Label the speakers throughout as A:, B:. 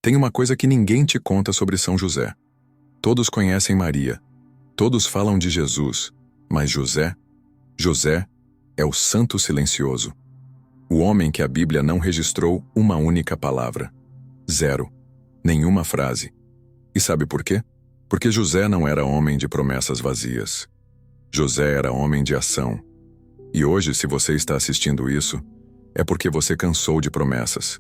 A: Tem uma coisa que ninguém te conta sobre São José. Todos conhecem Maria. Todos falam de Jesus. Mas José é o santo silencioso. O homem que a Bíblia não registrou uma única palavra. Zero. Nenhuma frase. E sabe por quê? Porque José não era homem de promessas vazias. José era homem de ação. E hoje, se você está assistindo isso, é porque você cansou de promessas.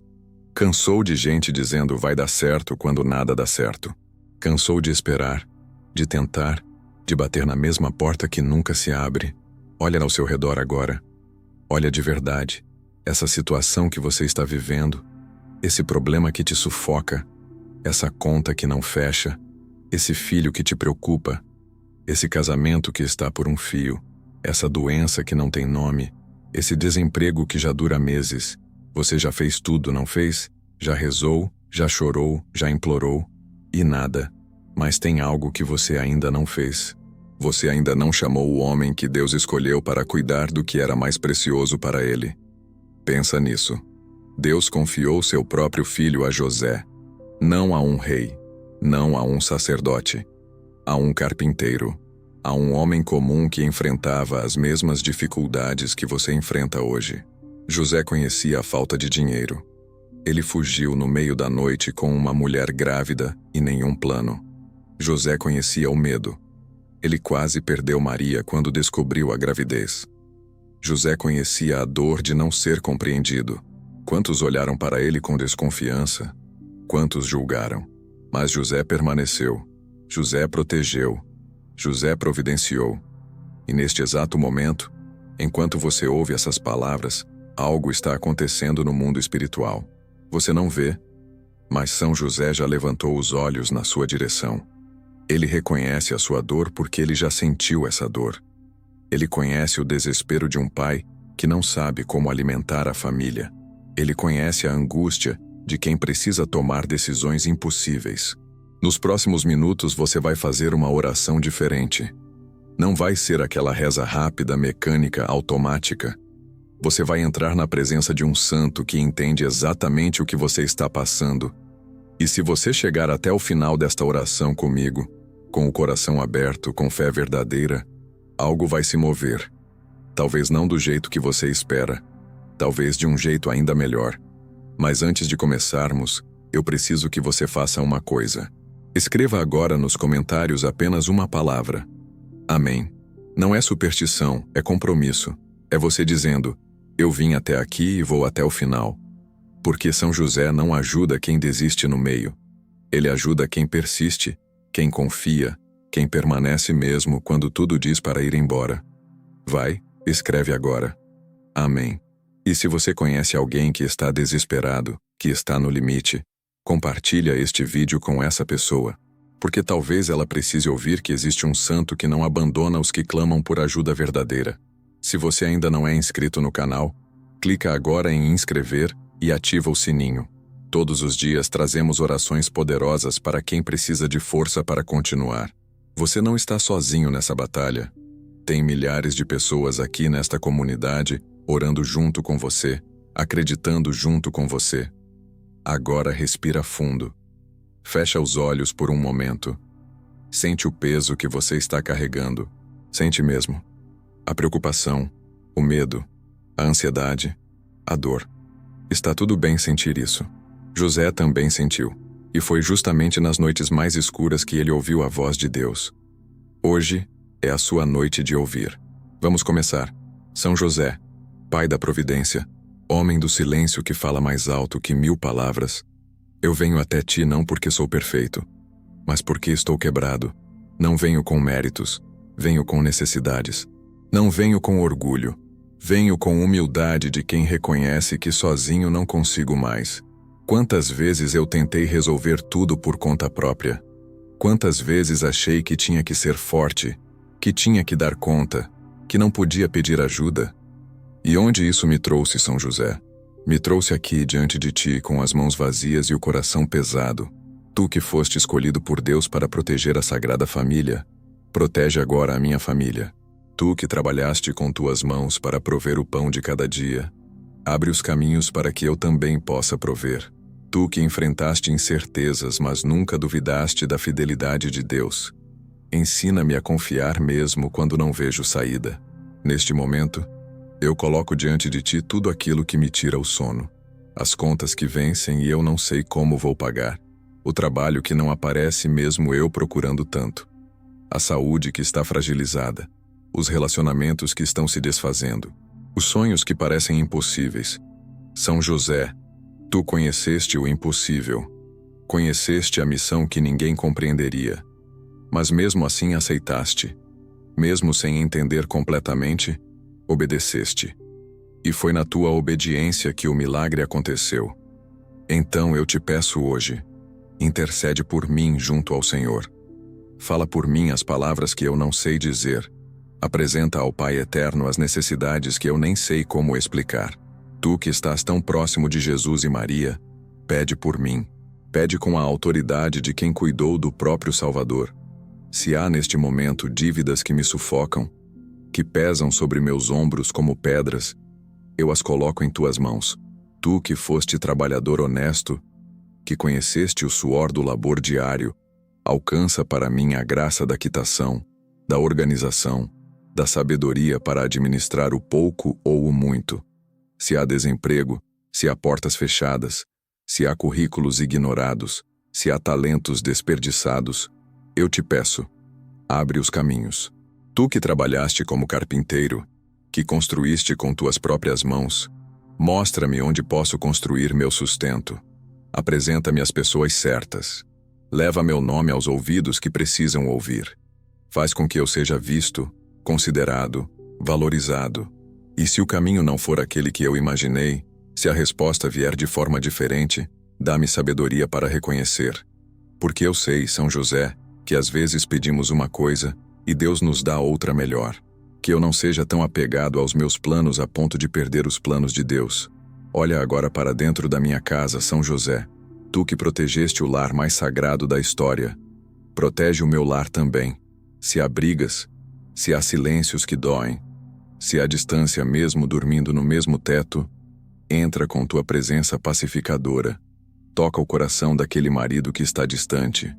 A: Cansou de gente dizendo vai dar certo quando nada dá certo. Cansou de esperar, de tentar, de bater na mesma porta que nunca se abre. Olha ao seu redor agora. Olha de verdade. Essa situação que você está vivendo, esse problema que te sufoca, essa conta que não fecha, esse filho que te preocupa, esse casamento que está por um fio, essa doença que não tem nome, esse desemprego que já dura meses. Você já fez tudo, não fez? Já rezou, já chorou, já implorou, e nada. Mas tem algo que você ainda não fez. Você ainda não chamou o homem que Deus escolheu para cuidar do que era mais precioso para ele. Pensa nisso. Deus confiou seu próprio filho a José, não a um rei, não a um sacerdote, a um carpinteiro, a um homem comum que enfrentava as mesmas dificuldades que você enfrenta hoje. José conhecia a falta de dinheiro. Ele fugiu no meio da noite com uma mulher grávida e nenhum plano. José conhecia o medo. Ele quase perdeu Maria quando descobriu a gravidez. José conhecia a dor de não ser compreendido. Quantos olharam para ele com desconfiança? Quantos julgaram? Mas José permaneceu. José protegeu. José providenciou. E neste exato momento, enquanto você ouve essas palavras, algo está acontecendo no mundo espiritual. Você não vê, mas São José já levantou os olhos na sua direção. Ele reconhece a sua dor porque ele já sentiu essa dor. Ele conhece o desespero de um pai que não sabe como alimentar a família. Ele conhece a angústia de quem precisa tomar decisões impossíveis. Nos próximos minutos você vai fazer uma oração diferente. Não vai ser aquela reza rápida, mecânica, automática. Você vai entrar na presença de um santo que entende exatamente o que você está passando. E se você chegar até o final desta oração comigo, com o coração aberto, com fé verdadeira, algo vai se mover. Talvez não do jeito que você espera, talvez de um jeito ainda melhor. Mas antes de começarmos, eu preciso que você faça uma coisa. Escreva agora nos comentários apenas uma palavra. Amém. Não é superstição, é compromisso. É você dizendo, eu vim até aqui e vou até o final. Porque São José não ajuda quem desiste no meio. Ele ajuda quem persiste, quem confia, quem permanece mesmo quando tudo diz para ir embora. Vai, escreve agora. Amém. E se você conhece alguém que está desesperado, que está no limite, compartilha este vídeo com essa pessoa, porque talvez ela precise ouvir que existe um santo que não abandona os que clamam por ajuda verdadeira. Se você ainda não é inscrito no canal, clica agora em inscrever e ativa o sininho. Todos os dias trazemos orações poderosas para quem precisa de força para continuar. Você não está sozinho nessa batalha. Tem milhares de pessoas aqui nesta comunidade orando junto com você, acreditando junto com você. Agora respira fundo. Fecha os olhos por um momento. Sente o peso que você está carregando. Sente mesmo. A preocupação, o medo, a ansiedade, a dor. Está tudo bem sentir isso. José também sentiu. E foi justamente nas noites mais escuras que ele ouviu a voz de Deus. Hoje é a sua noite de ouvir. Vamos começar. São José, Pai da Providência, homem do silêncio que fala mais alto que 1000 palavras. Eu venho até ti não porque sou perfeito, mas porque estou quebrado. Não venho com méritos, venho com necessidades. Não venho com orgulho, venho com humildade de quem reconhece que sozinho não consigo mais. Quantas vezes eu tentei resolver tudo por conta própria? Quantas vezes achei que tinha que ser forte, que tinha que dar conta, que não podia pedir ajuda? E onde isso me trouxe, São José? Me trouxe aqui diante de ti com as mãos vazias e o coração pesado. Tu que foste escolhido por Deus para proteger a Sagrada Família, protege agora a minha família. Tu que trabalhaste com tuas mãos para prover o pão de cada dia, abre os caminhos para que eu também possa prover. Tu que enfrentaste incertezas, mas nunca duvidaste da fidelidade de Deus. Ensina-me a confiar mesmo quando não vejo saída. Neste momento, eu coloco diante de Ti tudo aquilo que me tira o sono. As contas que vencem e eu não sei como vou pagar. O trabalho que não aparece mesmo eu procurando tanto. A saúde que está fragilizada. Os relacionamentos que estão se desfazendo. Os sonhos que parecem impossíveis. São José, Tu conheceste o impossível. Conheceste a missão que ninguém compreenderia. Mas mesmo assim aceitaste. Mesmo sem entender completamente, obedeceste. E foi na tua obediência que o milagre aconteceu. Então eu te peço hoje, intercede por mim junto ao Senhor. Fala por mim as palavras que eu não sei dizer. Apresenta ao Pai Eterno as necessidades que eu nem sei como explicar. Tu que estás tão próximo de Jesus e Maria, pede por mim. Pede com a autoridade de quem cuidou do próprio Salvador. Se há neste momento dívidas que me sufocam, que pesam sobre meus ombros como pedras, eu as coloco em tuas mãos. Tu que foste trabalhador honesto, que conheceste o suor do labor diário, alcança para mim a graça da quitação, da organização, da sabedoria para administrar o pouco ou o muito. Se há desemprego, se há portas fechadas, se há currículos ignorados, se há talentos desperdiçados, eu te peço, abre os caminhos. Tu que trabalhaste como carpinteiro, que construíste com tuas próprias mãos, mostra-me onde posso construir meu sustento. Apresenta-me as pessoas certas. Leva meu nome aos ouvidos que precisam ouvir. Faz com que eu seja visto, considerado, valorizado. E se o caminho não for aquele que eu imaginei, se a resposta vier de forma diferente, dá-me sabedoria para reconhecer. Porque eu sei, São José, que às vezes pedimos uma coisa e Deus nos dá outra melhor. Que eu não seja tão apegado aos meus planos a ponto de perder os planos de Deus. Olha agora para dentro da minha casa, São José. Tu que protegeste o lar mais sagrado da história. Protege o meu lar também. Se há brigas, se há silêncios que doem, se há distância mesmo dormindo no mesmo teto, entra com tua presença pacificadora. Toca o coração daquele marido que está distante.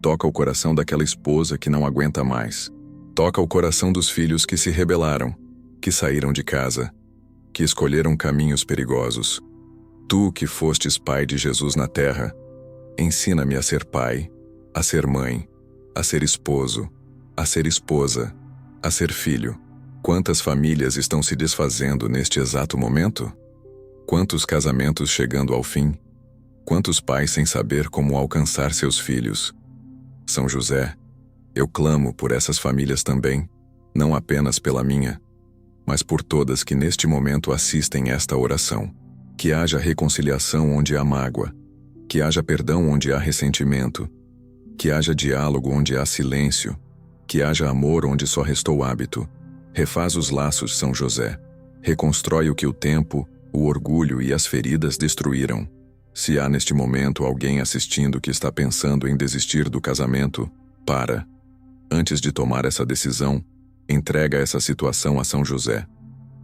A: Toca o coração daquela esposa que não aguenta mais. Toca o coração dos filhos que se rebelaram, que saíram de casa, que escolheram caminhos perigosos. Tu que fostes pai de Jesus na terra, ensina-me a ser pai, a ser mãe, a ser esposo, a ser esposa, a ser filho. Quantas famílias estão se desfazendo neste exato momento? Quantos casamentos chegando ao fim? Quantos pais sem saber como alcançar seus filhos? São José, eu clamo por essas famílias também, não apenas pela minha, mas por todas que neste momento assistem esta oração. Que haja reconciliação onde há mágoa, que haja perdão onde há ressentimento, que haja diálogo onde há silêncio, que haja amor onde só restou hábito. Refaz os laços, São José. Reconstrói o que o tempo, o orgulho e as feridas destruíram. Se há neste momento alguém assistindo que está pensando em desistir do casamento, para. Antes de tomar essa decisão, entrega essa situação a São José.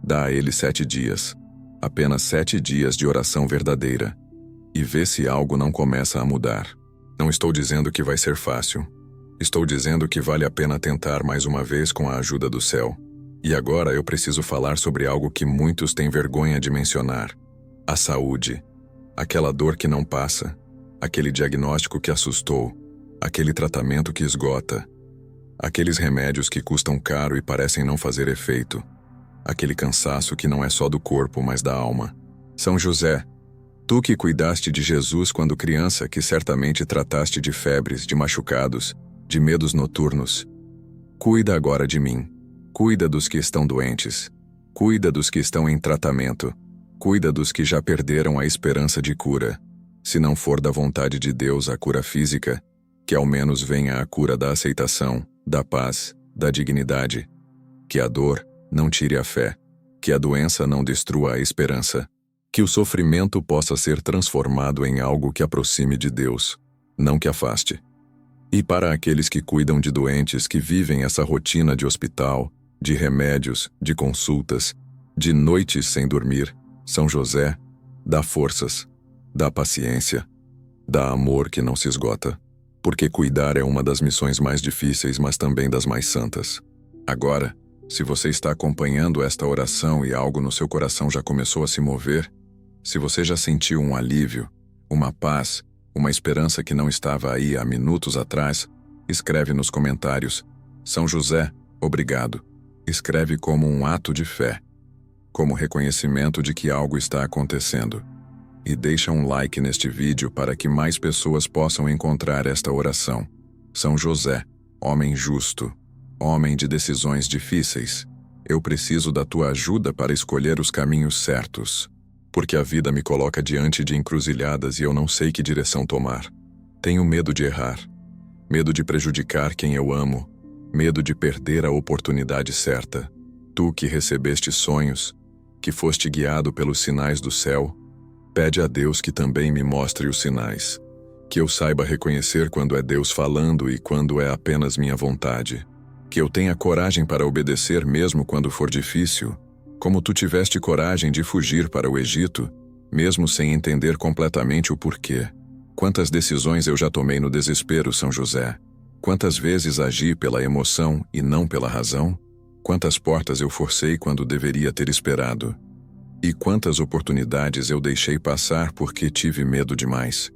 A: Dá a ele 7 dias. Apenas 7 dias de oração verdadeira. E vê se algo não começa a mudar. Não estou dizendo que vai ser fácil. Estou dizendo que vale a pena tentar mais uma vez com a ajuda do céu. E agora eu preciso falar sobre algo que muitos têm vergonha de mencionar. A saúde. Aquela dor que não passa. Aquele diagnóstico que assustou. Aquele tratamento que esgota. Aqueles remédios que custam caro e parecem não fazer efeito. Aquele cansaço que não é só do corpo, mas da alma. São José, tu que cuidaste de Jesus quando criança, que certamente trataste de febres, de machucados, de medos noturnos. Cuida agora de mim. Cuida dos que estão doentes. Cuida dos que estão em tratamento. Cuida dos que já perderam a esperança de cura. Se não for da vontade de Deus a cura física, que ao menos venha a cura da aceitação, da paz, da dignidade. Que a dor não tire a fé. Que a doença não destrua a esperança. Que o sofrimento possa ser transformado em algo que aproxime de Deus, não que afaste. E para aqueles que cuidam de doentes que vivem essa rotina de hospital, de remédios, de consultas, de noites sem dormir, São José, dá forças. dá paciência, dá amor que não se esgota, porque cuidar é uma das missões mais difíceis, mas também das mais santas. Agora, se você está acompanhando esta oração e algo no seu coração já começou a se mover, se você já sentiu um alívio, uma paz, uma esperança que não estava aí há minutos atrás, escreve nos comentários: São José, obrigado. Escreve como um ato de fé, como reconhecimento de que algo está acontecendo. E deixa um like neste vídeo para que mais pessoas possam encontrar esta oração. São José, homem justo, homem de decisões difíceis, eu preciso da tua ajuda para escolher os caminhos certos, porque a vida me coloca diante de encruzilhadas e eu não sei que direção tomar. Tenho medo de errar, medo de prejudicar quem eu amo, medo de perder a oportunidade certa. Tu que recebeste sonhos, que foste guiado pelos sinais do céu, pede a Deus que também me mostre os sinais, que eu saiba reconhecer quando é Deus falando e quando é apenas minha vontade, que eu tenha coragem para obedecer mesmo quando for difícil, como tu tiveste coragem de fugir para o Egito, mesmo sem entender completamente o porquê. Quantas decisões eu já tomei no desespero, São José? Quantas vezes agi pela emoção e não pela razão? Quantas portas eu forcei quando deveria ter esperado? E quantas oportunidades eu deixei passar porque tive medo demais?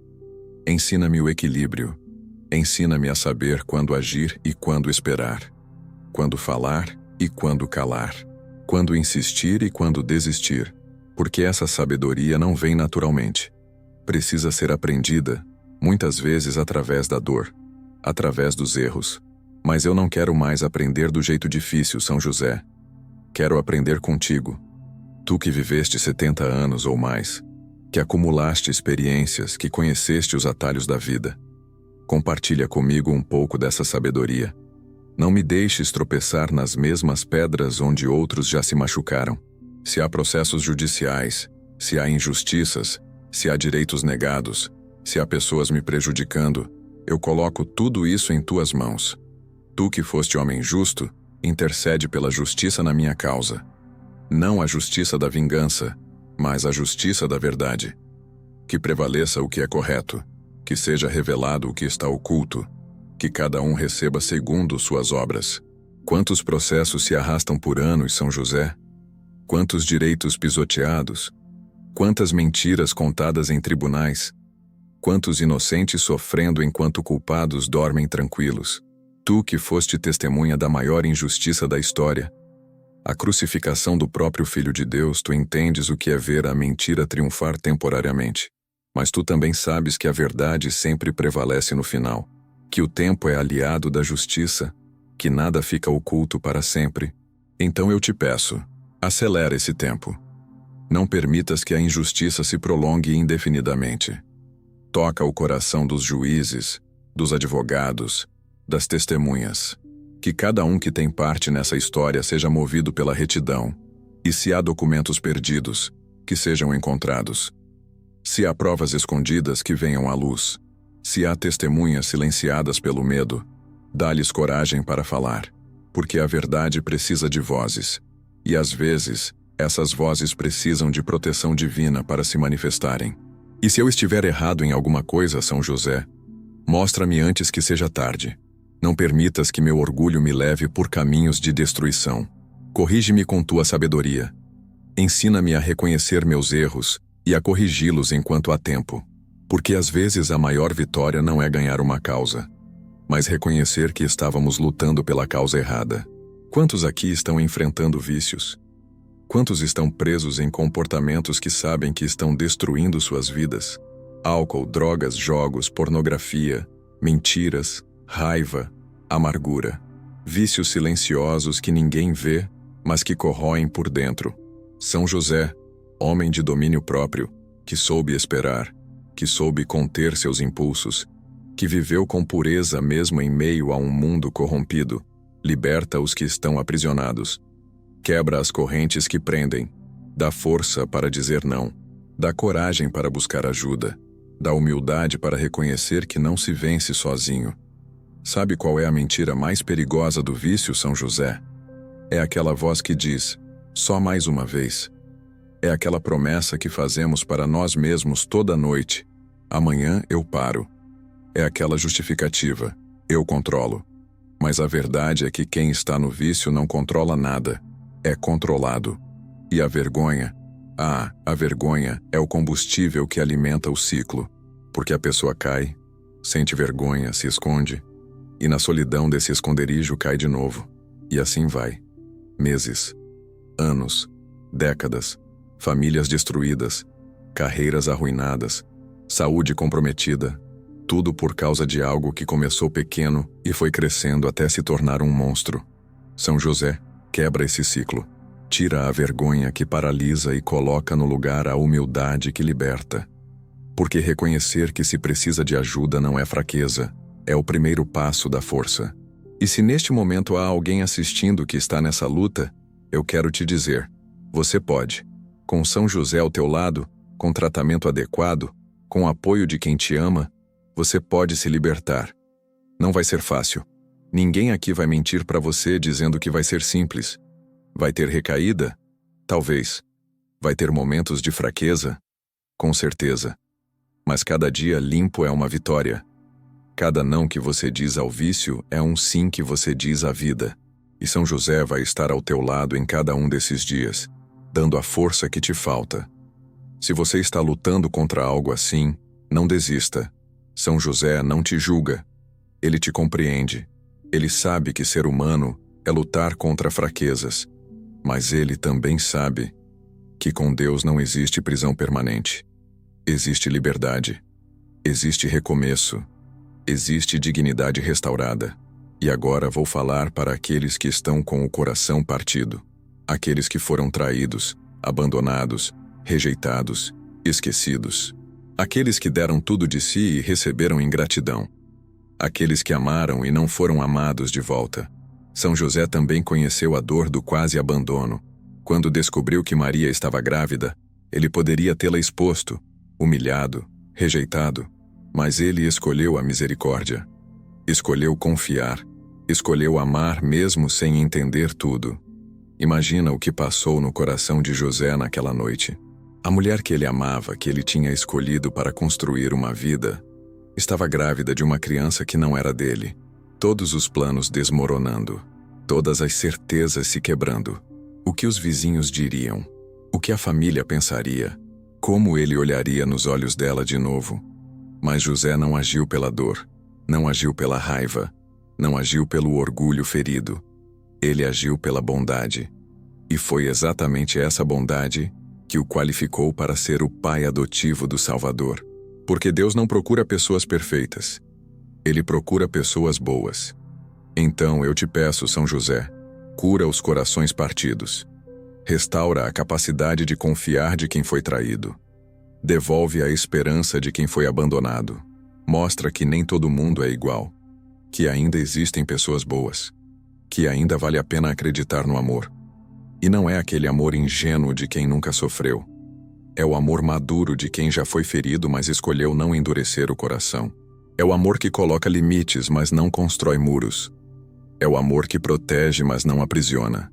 A: Ensina-me o equilíbrio. Ensina-me a saber quando agir e quando esperar. Quando falar e quando calar. Quando insistir e quando desistir. Porque essa sabedoria não vem naturalmente. Precisa ser aprendida, muitas vezes através da dor, através dos erros. Mas eu não quero mais aprender do jeito difícil, São José. Quero aprender contigo. Tu que viveste 70 anos ou mais, que acumulaste experiências, que conheceste os atalhos da vida. Compartilha comigo um pouco dessa sabedoria. Não me deixes tropeçar nas mesmas pedras onde outros já se machucaram. Se há processos judiciais, se há injustiças, se há direitos negados, se há pessoas me prejudicando, eu coloco tudo isso em tuas mãos. Tu que foste homem justo, intercede pela justiça na minha causa. Não a justiça da vingança, mas a justiça da verdade. Que prevaleça o que é correto, que seja revelado o que está oculto, que cada um receba segundo suas obras. Quantos processos se arrastam por anos, São José? Quantos direitos pisoteados? Quantas mentiras contadas em tribunais? Quantos inocentes sofrendo enquanto culpados dormem tranquilos? Tu que foste testemunha da maior injustiça da história, a crucificação do próprio Filho de Deus, tu entendes o que é ver a mentira triunfar temporariamente. Mas tu também sabes que a verdade sempre prevalece no final, que o tempo é aliado da justiça, que nada fica oculto para sempre. Então eu te peço, acelera esse tempo. Não permitas que a injustiça se prolongue indefinidamente. Toca o coração dos juízes, dos advogados, das testemunhas. Que cada um que tem parte nessa história seja movido pela retidão. E se há documentos perdidos, que sejam encontrados. Se há provas escondidas, que venham à luz. Se há testemunhas silenciadas pelo medo, dá-lhes coragem para falar. Porque a verdade precisa de vozes. E às vezes, essas vozes precisam de proteção divina para se manifestarem. E se eu estiver errado em alguma coisa, São José, mostra-me antes que seja tarde. Não permitas que meu orgulho me leve por caminhos de destruição. Corrige-me com tua sabedoria. Ensina-me a reconhecer meus erros e a corrigi-los enquanto há tempo. Porque às vezes a maior vitória não é ganhar uma causa, mas reconhecer que estávamos lutando pela causa errada. Quantos aqui estão enfrentando vícios? Quantos estão presos em comportamentos que sabem que estão destruindo suas vidas? Álcool, drogas, jogos, pornografia, mentiras, raiva, amargura. Vícios silenciosos que ninguém vê, mas que corroem por dentro. São José, homem de domínio próprio, que soube esperar, que soube conter seus impulsos, que viveu com pureza mesmo em meio a um mundo corrompido, liberta os que estão aprisionados, quebra as correntes que prendem, dá força para dizer não, dá coragem para buscar ajuda, dá humildade para reconhecer que não se vence sozinho. Sabe qual é a mentira mais perigosa do vício, São José? É aquela voz que diz, só mais uma vez. É aquela promessa que fazemos para nós mesmos toda noite. Amanhã eu paro. É aquela justificativa. Eu controlo. Mas a verdade é que quem está no vício não controla nada. É controlado. E a vergonha? A vergonha é o combustível que alimenta o ciclo. Porque a pessoa cai, sente vergonha, se esconde, e na solidão desse esconderijo cai de novo. E assim vai. Meses, anos, décadas, famílias destruídas, carreiras arruinadas, saúde comprometida, tudo por causa de algo que começou pequeno e foi crescendo até se tornar um monstro. São José quebra esse ciclo. Tira a vergonha que paralisa e coloca no lugar a humildade que liberta. Porque reconhecer que se precisa de ajuda não é fraqueza, é o primeiro passo da força. E se neste momento há alguém assistindo que está nessa luta, eu quero te dizer, você pode. Com São José ao teu lado, com tratamento adequado, com o apoio de quem te ama, você pode se libertar. Não vai ser fácil. Ninguém aqui vai mentir para você dizendo que vai ser simples. Vai ter recaída? Talvez. Vai ter momentos de fraqueza? Com certeza. Mas cada dia limpo é uma vitória. Cada não que você diz ao vício é um sim que você diz à vida. E São José vai estar ao teu lado em cada um desses dias, dando a força que te falta. Se você está lutando contra algo assim, não desista. São José não te julga. Ele te compreende. Ele sabe que ser humano é lutar contra fraquezas. Mas ele também sabe que com Deus não existe prisão permanente. Existe liberdade. Existe recomeço. Existe dignidade restaurada. E agora vou falar para aqueles que estão com o coração partido. Aqueles que foram traídos, abandonados, rejeitados, esquecidos. Aqueles que deram tudo de si e receberam ingratidão. Aqueles que amaram e não foram amados de volta. São José também conheceu a dor do quase abandono. Quando descobriu que Maria estava grávida, ele poderia tê-la exposto, humilhado, rejeitado. Mas ele escolheu a misericórdia. Escolheu confiar. Escolheu amar mesmo sem entender tudo. Imagina o que passou no coração de José naquela noite. A mulher que ele amava, que ele tinha escolhido para construir uma vida, estava grávida de uma criança que não era dele. Todos os planos desmoronando. Todas as certezas se quebrando. O que os vizinhos diriam? O que a família pensaria? Como ele olharia nos olhos dela de novo? Mas José não agiu pela dor. Não agiu pela raiva. Não agiu pelo orgulho ferido. Ele agiu pela bondade. E foi exatamente essa bondade que o qualificou para ser o pai adotivo do Salvador. Porque Deus não procura pessoas perfeitas. Ele procura pessoas boas. Então eu te peço, São José, cura os corações partidos. Restaura a capacidade de confiar de quem foi traído. Devolve a esperança de quem foi abandonado. Mostra que nem todo mundo é igual. Que ainda existem pessoas boas. Que ainda vale a pena acreditar no amor. E não é aquele amor ingênuo de quem nunca sofreu. É o amor maduro de quem já foi ferido, mas escolheu não endurecer o coração. É o amor que coloca limites, mas não constrói muros. É o amor que protege, mas não aprisiona.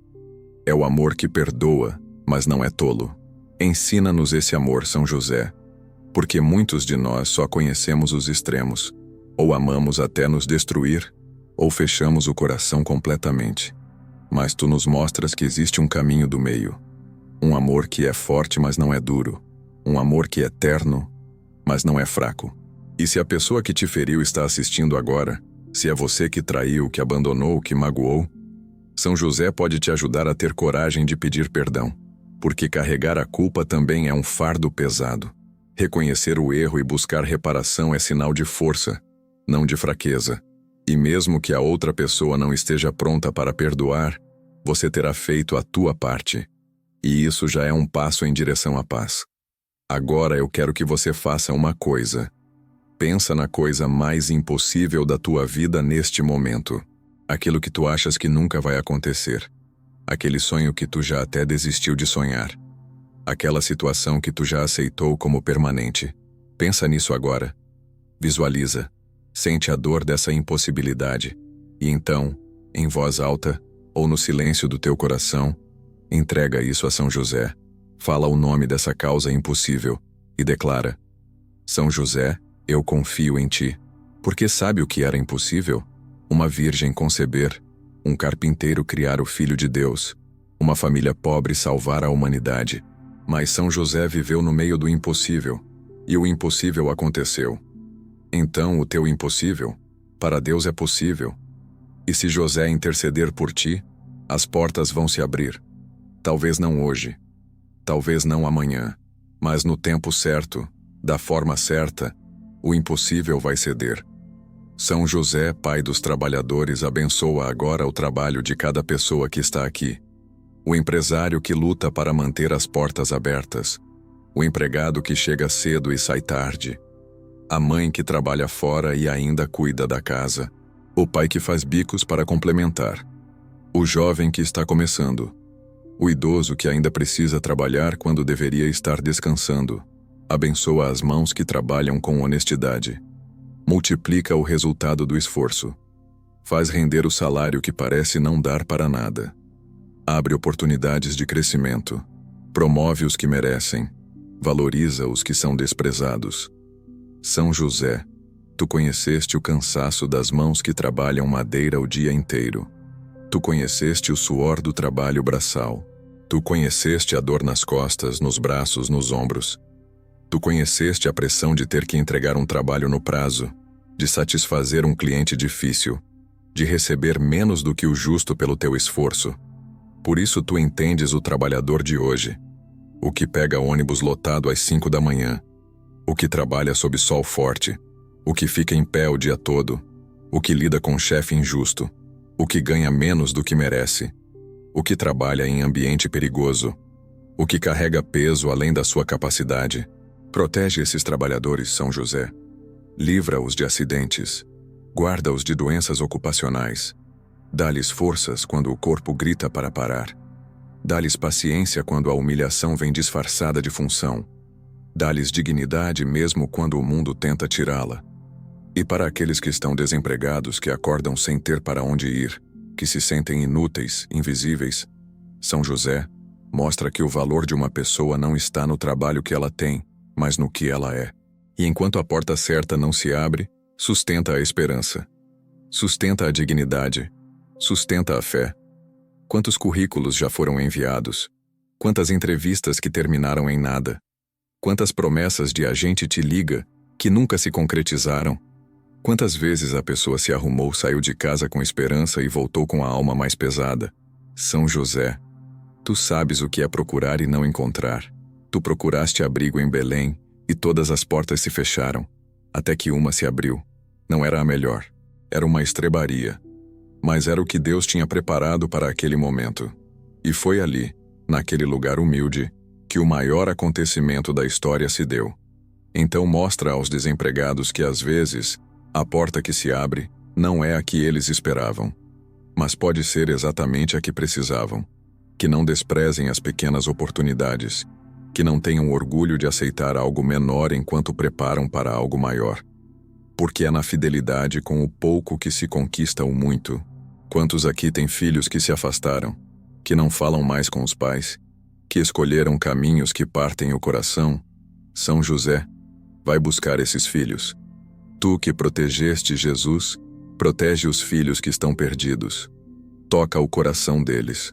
A: É o amor que perdoa, mas não é tolo. Ensina-nos esse amor, São José, porque muitos de nós só conhecemos os extremos. Ou amamos até nos destruir, ou fechamos o coração completamente. Mas tu nos mostras que existe um caminho do meio. Um amor que é forte, mas não é duro. Um amor que é terno, mas não é fraco. E se a pessoa que te feriu está assistindo agora, se é você que traiu, que abandonou, que magoou, São José pode te ajudar a ter coragem de pedir perdão, porque carregar a culpa também é um fardo pesado. Reconhecer o erro e buscar reparação é sinal de força, não de fraqueza. E mesmo que a outra pessoa não esteja pronta para perdoar, você terá feito a tua parte. E isso já é um passo em direção à paz. Agora eu quero que você faça uma coisa. Pensa na coisa mais impossível da tua vida neste momento. Aquilo que tu achas que nunca vai acontecer. Aquele sonho que tu já até desistiu de sonhar. Aquela situação que tu já aceitou como permanente. Pensa nisso agora. Visualiza. Sente a dor dessa impossibilidade. E então, em voz alta, ou no silêncio do teu coração, entrega isso a São José. fala o nome dessa causa impossível e declara: São José, eu confio em ti. Porque sabe o que era impossível? Uma virgem conceber, um carpinteiro criar o Filho de Deus, uma família pobre salvar a humanidade. Mas São José viveu no meio do impossível, e o impossível aconteceu. Então o teu impossível, para Deus é possível. E se José interceder por ti, as portas vão se abrir. Talvez não hoje, talvez não amanhã, mas no tempo certo, da forma certa, o impossível vai ceder. São José, Pai dos trabalhadores, abençoa agora o trabalho de cada pessoa que está aqui. O empresário que luta para manter as portas abertas. O empregado que chega cedo e sai tarde. A mãe que trabalha fora e ainda cuida da casa. O pai que faz bicos para complementar. O jovem que está começando. O idoso que ainda precisa trabalhar quando deveria estar descansando. Abençoa as mãos que trabalham com honestidade. Multiplica o resultado do esforço. Faz render o salário que parece não dar para nada. Abre oportunidades de crescimento. Promove os que merecem. Valoriza os que são desprezados. São José, tu conheceste o cansaço das mãos que trabalham madeira o dia inteiro. Tu conheceste o suor do trabalho braçal. Tu conheceste a dor nas costas, nos braços, nos ombros. Tu conheceste a pressão de ter que entregar um trabalho no prazo, de satisfazer um cliente difícil, de receber menos do que o justo pelo teu esforço. Por isso tu entendes o trabalhador de hoje, o que pega ônibus lotado às 5 da manhã, o que trabalha sob sol forte, o que fica em pé o dia todo, o que lida com chefe injusto, o que ganha menos do que merece, o que trabalha em ambiente perigoso, o que carrega peso além da sua capacidade. Protege esses trabalhadores, São José. Livra-os de acidentes. Guarda-os de doenças ocupacionais. Dá-lhes forças quando o corpo grita para parar. Dá-lhes paciência quando a humilhação vem disfarçada de função. Dá-lhes dignidade mesmo quando o mundo tenta tirá-la. E para aqueles que estão desempregados, que acordam sem ter para onde ir, que se sentem inúteis, invisíveis, São José mostra que o valor de uma pessoa não está no trabalho que ela tem, mas no que ela é. E enquanto a porta certa não se abre, sustenta a esperança. Sustenta a dignidade. Sustenta a fé. Quantos currículos já foram enviados? Quantas entrevistas que terminaram em nada? Quantas promessas de agente te liga que nunca se concretizaram? Quantas vezes a pessoa se arrumou, saiu de casa com esperança e voltou com a alma mais pesada? São José, tu sabes o que é procurar e não encontrar. Tu procuraste abrigo em Belém, e todas as portas se fecharam, até que uma se abriu. Não era a melhor, era uma estrebaria. Mas era o que Deus tinha preparado para aquele momento. E foi ali, naquele lugar humilde, que o maior acontecimento da história se deu. Então mostra aos desempregados que às vezes, a porta que se abre não é a que eles esperavam, mas pode ser exatamente a que precisavam. Que não desprezem as pequenas oportunidades, que não tenham orgulho de aceitar algo menor enquanto preparam para algo maior. Porque é na fidelidade com o pouco que se conquista o muito. Quantos aqui têm filhos que se afastaram, que não falam mais com os pais, que escolheram caminhos que partem o coração? São José, vai buscar esses filhos. Tu que protegeste Jesus, protege os filhos que estão perdidos. Toca o coração deles.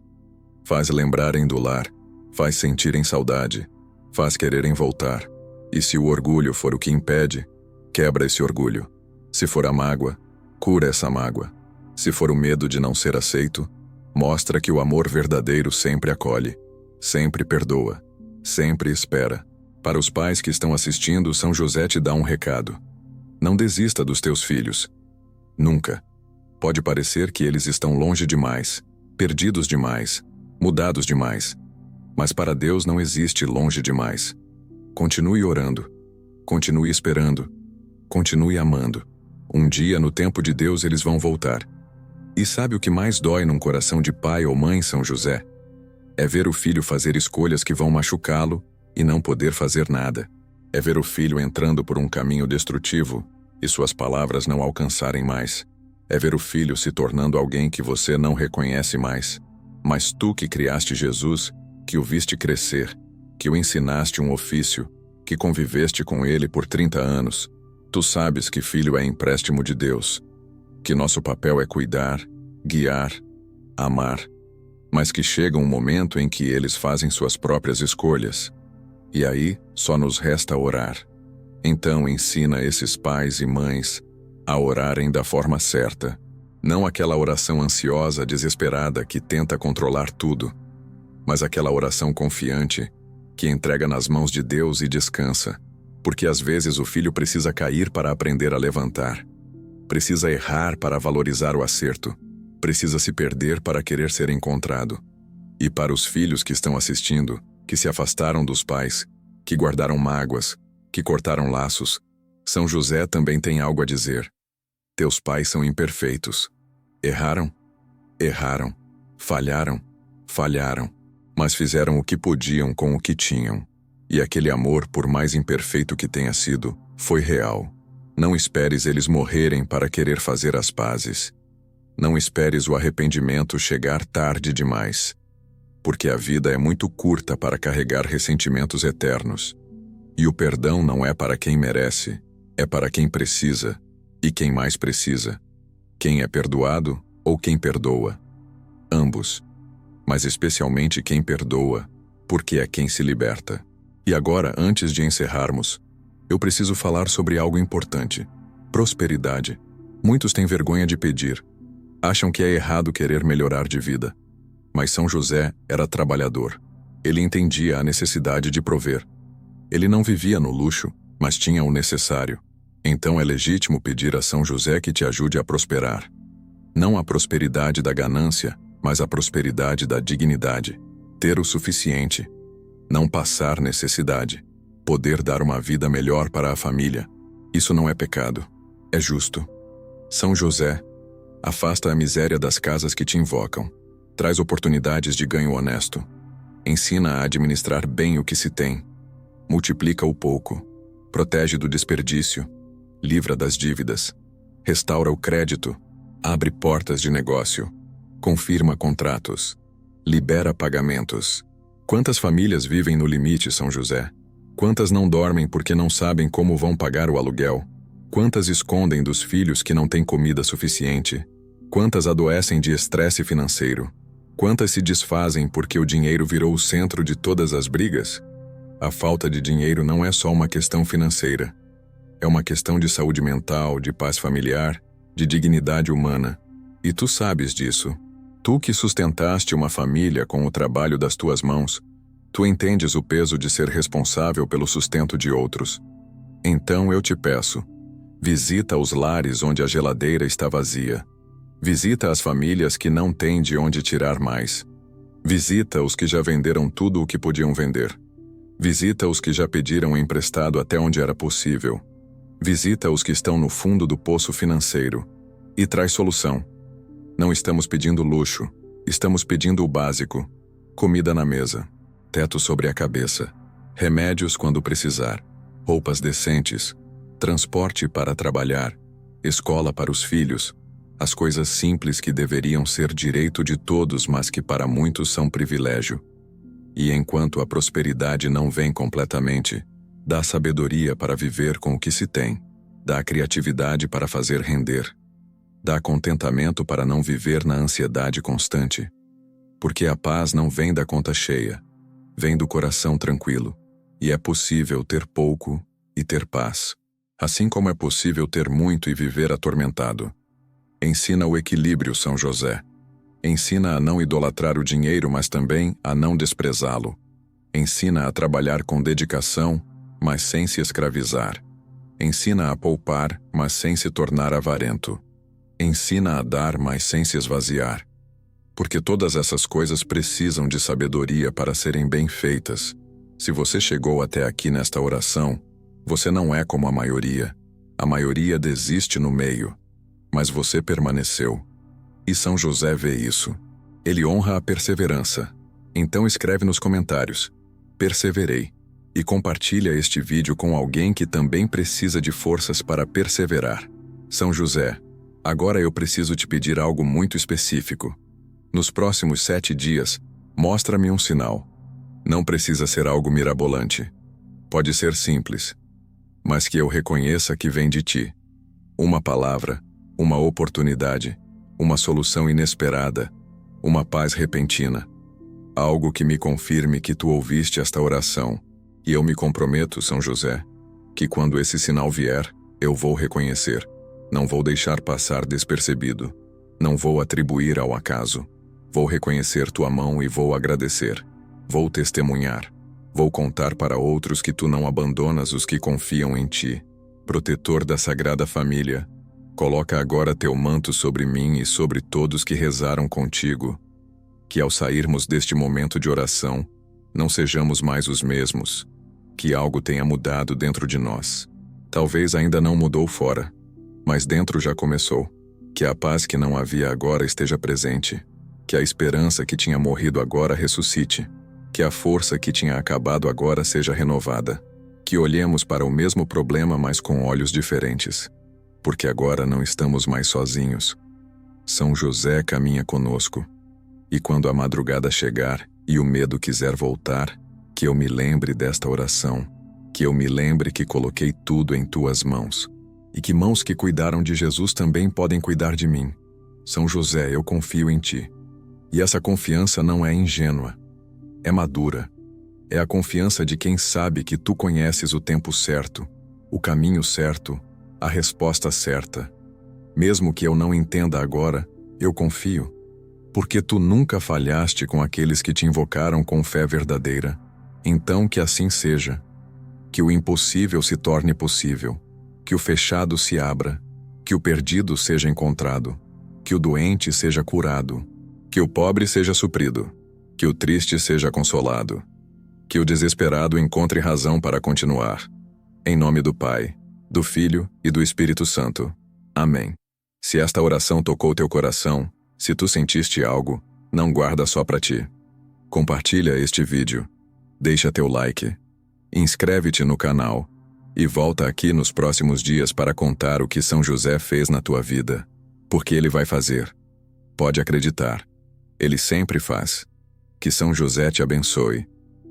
A: Faz lembrarem do lar, faz sentirem saudade, faz quererem voltar. E se o orgulho for o que impede, quebra esse orgulho. Se for a mágoa, cura essa mágoa. Se for o medo de não ser aceito, mostra que o amor verdadeiro sempre acolhe, sempre perdoa, sempre espera. Para os pais que estão assistindo, São José te dá um recado. Não desista dos teus filhos. Nunca. Pode parecer que eles estão longe demais, perdidos demais, mudados demais. Mas para Deus não existe longe demais. Continue orando. Continue esperando. Continue amando. Um dia, no tempo de Deus, eles vão voltar. E sabe o que mais dói num coração de pai ou mãe, São José? É ver o filho fazer escolhas que vão machucá-lo e não poder fazer nada. É ver o filho entrando por um caminho destrutivo e suas palavras não alcançarem mais. É ver o filho se tornando alguém que você não reconhece mais. Mas tu que criaste Jesus, que o viste crescer, que o ensinaste um ofício, que conviveste com ele por 30 anos, tu sabes que filho é empréstimo de Deus, que nosso papel é cuidar, guiar, amar, mas que chega um momento em que eles fazem suas próprias escolhas. E aí, só nos resta orar. Então ensina esses pais e mães a orarem da forma certa, não aquela oração ansiosa, desesperada que tenta controlar tudo, mas aquela oração confiante que entrega nas mãos de Deus e descansa, porque às vezes o filho precisa cair para aprender a levantar, precisa errar para valorizar o acerto, precisa se perder para querer ser encontrado. E para os filhos que estão assistindo, que se afastaram dos pais, que guardaram mágoas, que cortaram laços, São José também tem algo a dizer. Teus pais são imperfeitos. Erraram? Erraram. Falharam? Falharam. Mas fizeram o que podiam com o que tinham. E aquele amor, por mais imperfeito que tenha sido, foi real. Não esperes eles morrerem para querer fazer as pazes. Não esperes o arrependimento chegar tarde demais. Porque a vida é muito curta para carregar ressentimentos eternos. E o perdão não é para quem merece, é para quem precisa. E quem mais precisa? Quem é perdoado ou quem perdoa? Ambos. Mas especialmente quem perdoa, porque é quem se liberta. E agora, antes de encerrarmos, eu preciso falar sobre algo importante. Prosperidade. Muitos têm vergonha de pedir. Acham que é errado querer melhorar de vida. Mas São José era trabalhador. Ele entendia a necessidade de prover. Ele não vivia no luxo, mas tinha o necessário. Então é legítimo pedir a São José que te ajude a prosperar. Não a prosperidade da ganância, mas a prosperidade da dignidade. Ter o suficiente. Não passar necessidade. Poder dar uma vida melhor para a família. Isso não é pecado. É justo. São José, afasta a miséria das casas que te invocam. Traz oportunidades de ganho honesto. Ensina a administrar bem o que se tem. Multiplica o pouco. Protege do desperdício. Livra das dívidas. Restaura o crédito. Abre portas de negócio. Confirma contratos. Libera pagamentos. Quantas famílias vivem no limite, São José? Quantas não dormem porque não sabem como vão pagar o aluguel? Quantas escondem dos filhos que não têm comida suficiente? Quantas adoecem de estresse financeiro? Quantas se desfazem porque o dinheiro virou o centro de todas as brigas? A falta de dinheiro não é só uma questão financeira. É uma questão de saúde mental, de paz familiar, de dignidade humana. E tu sabes disso. Tu que sustentaste uma família com o trabalho das tuas mãos, tu entendes o peso de ser responsável pelo sustento de outros. Então eu te peço, visita os lares onde a geladeira está vazia. Visita as famílias que não têm de onde tirar mais. Visita os que já venderam tudo o que podiam vender. Visita os que já pediram emprestado até onde era possível. Visita os que estão no fundo do poço financeiro. E traz solução. Não estamos pedindo luxo, estamos pedindo o básico. Comida na mesa, teto sobre a cabeça, remédios quando precisar, roupas decentes, transporte para trabalhar, escola para os filhos, as coisas simples que deveriam ser direito de todos, mas que para muitos são privilégio. E enquanto a prosperidade não vem completamente, dá sabedoria para viver com o que se tem, dá criatividade para fazer render, dá contentamento para não viver na ansiedade constante, porque a paz não vem da conta cheia, vem do coração tranquilo, e é possível ter pouco e ter paz, assim como é possível ter muito e viver atormentado. Ensina o equilíbrio, São José. Ensina a não idolatrar o dinheiro, mas também a não desprezá-lo. Ensina a trabalhar com dedicação, mas sem se escravizar. Ensina a poupar, mas sem se tornar avarento. Ensina a dar, mas sem se esvaziar. Porque todas essas coisas precisam de sabedoria para serem bem feitas. Se você chegou até aqui nesta oração, você não é como a maioria. A maioria desiste no meio. Mas você permaneceu. E São José vê isso. Ele honra a perseverança. Então escreve nos comentários: perseverei. E compartilha este vídeo com alguém que também precisa de forças para perseverar. São José, agora eu preciso te pedir algo muito específico. Nos próximos 7 dias, mostra-me um sinal. Não precisa ser algo mirabolante. Pode ser simples, mas que eu reconheça que vem de ti. Uma palavra, uma oportunidade, uma solução inesperada, uma paz repentina. Algo que me confirme que tu ouviste esta oração. E eu me comprometo, São José, que quando esse sinal vier, eu vou reconhecer. Não vou deixar passar despercebido. Não vou atribuir ao acaso. Vou reconhecer tua mão e vou agradecer. Vou testemunhar. Vou contar para outros que tu não abandonas os que confiam em ti. Protetor da Sagrada Família, coloca agora teu manto sobre mim e sobre todos que rezaram contigo. Que ao sairmos deste momento de oração, não sejamos mais os mesmos. Que algo tenha mudado dentro de nós. Talvez ainda não mudou fora, mas dentro já começou. Que a paz que não havia agora esteja presente. Que a esperança que tinha morrido agora ressuscite. Que a força que tinha acabado agora seja renovada. Que olhemos para o mesmo problema, mas com olhos diferentes. Porque agora não estamos mais sozinhos. São José caminha conosco. E quando a madrugada chegar e o medo quiser voltar, que eu me lembre desta oração. Que eu me lembre que coloquei tudo em tuas mãos. E que mãos que cuidaram de Jesus também podem cuidar de mim. São José, eu confio em ti. E essa confiança não é ingênua. É madura. É a confiança de quem sabe que tu conheces o tempo certo, o caminho certo, a resposta certa. Mesmo que eu não entenda agora, eu confio. Porque tu nunca falhaste com aqueles que te invocaram com fé verdadeira. Então que assim seja. Que o impossível se torne possível. Que o fechado se abra. Que o perdido seja encontrado. Que o doente seja curado. Que o pobre seja suprido. Que o triste seja consolado. Que o desesperado encontre razão para continuar. Em nome do Pai, do Filho e do Espírito Santo. Amém. Se esta oração tocou teu coração, se tu sentiste algo, não guarda só para ti. Compartilha este vídeo. Deixa teu like. Inscreve-te no canal. E volta aqui nos próximos dias para contar o que São José fez na tua vida. Porque ele vai fazer. Pode acreditar. Ele sempre faz. Que São José te abençoe,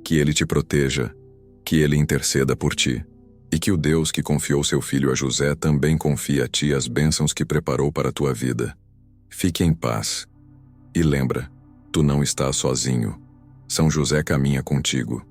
A: que ele te proteja, que ele interceda por ti, e que o Deus que confiou seu filho a José também confie a ti as bênçãos que preparou para a tua vida. Fique em paz. E lembra, tu não estás sozinho. São José caminha contigo.